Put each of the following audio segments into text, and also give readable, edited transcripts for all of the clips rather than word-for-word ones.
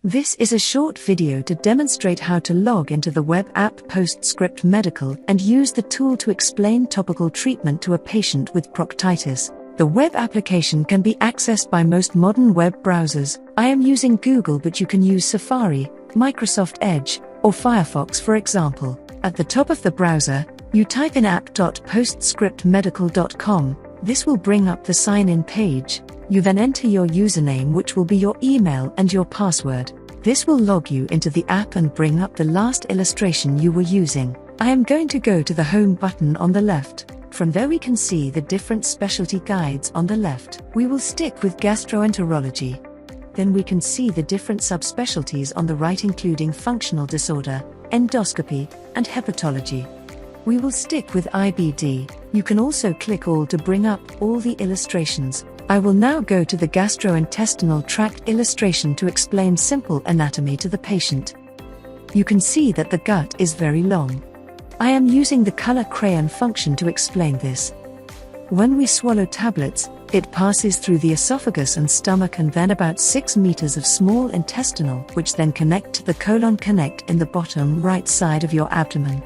This is a short video to demonstrate how to log into the web app PostScript Medical and use the tool to explain topical treatment to a patient with proctitis. The web application can be accessed by most modern web browsers. I am using Google, but you can use Safari, Microsoft Edge, or Firefox for example. At the top of the browser, you type in app.postscriptmedical.com. This will bring up the sign-in page. You then enter your username, which will be your email, and your password. This will log you into the app and bring up the last illustration you were using. I am going to go to the home button on the left. From there we can see the different specialty guides on the left. We will stick with gastroenterology. Then we can see the different subspecialties on the right, including functional disorder, endoscopy, and hepatology. We will stick with IBD. You can also click all to bring up all the illustrations. I will now go to the gastrointestinal tract illustration to explain simple anatomy to the patient. You can see that the gut is very long. I am using the color crayon function to explain this. When we swallow tablets, it passes through the esophagus and stomach and then about 6 meters of small intestinal, which then connect to the colon connect in the bottom right side of your abdomen.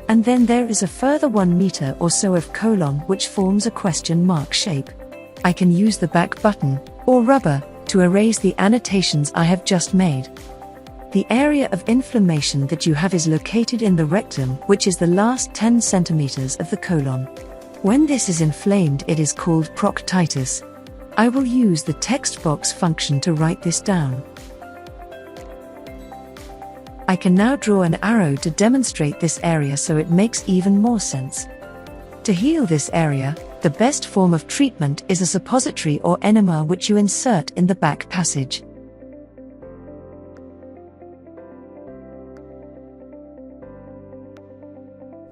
And then there is a further 1 meter or so of colon, which forms a question mark shape. I can use the back button, or rubber, to erase the annotations I have just made. The area of inflammation that you have is located in the rectum, which is the last 10 centimeters of the colon. When this is inflamed, it is called proctitis. I will use the text box function to write this down. I can now draw an arrow to demonstrate this area so it makes even more sense. To heal this area, the best form of treatment is a suppository or enema, which you insert in the back passage.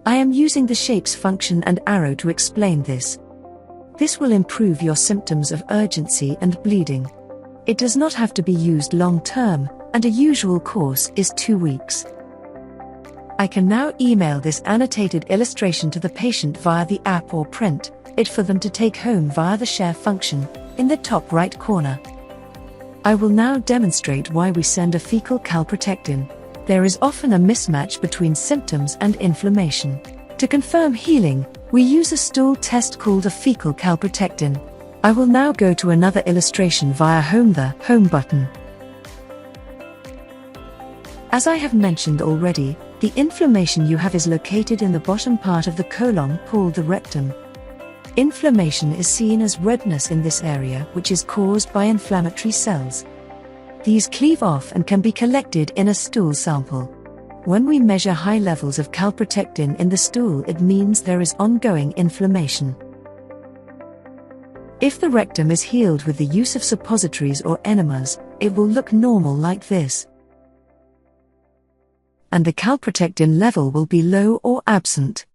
I am using the shapes function and arrow to explain this. This will improve your symptoms of urgency and bleeding. It does not have to be used long term, and a usual course is 2 weeks. I can now email this annotated illustration to the patient via the app or print it for them to take home via the share function in the top right corner. I will now demonstrate why we send a fecal calprotectin. There is often a mismatch between symptoms and inflammation. To confirm healing, we use a stool test called a fecal calprotectin. I will now go to another illustration via the home button. As I have mentioned already, the inflammation you have is located in the bottom part of the colon, called the rectum. Inflammation is seen as redness in this area, which is caused by inflammatory cells. These cleave off and can be collected in a stool sample. When we measure high levels of calprotectin in the stool, it means there is ongoing inflammation. If the rectum is healed with the use of suppositories or enemas, it will look normal like this. And the calprotectin level will be low or absent.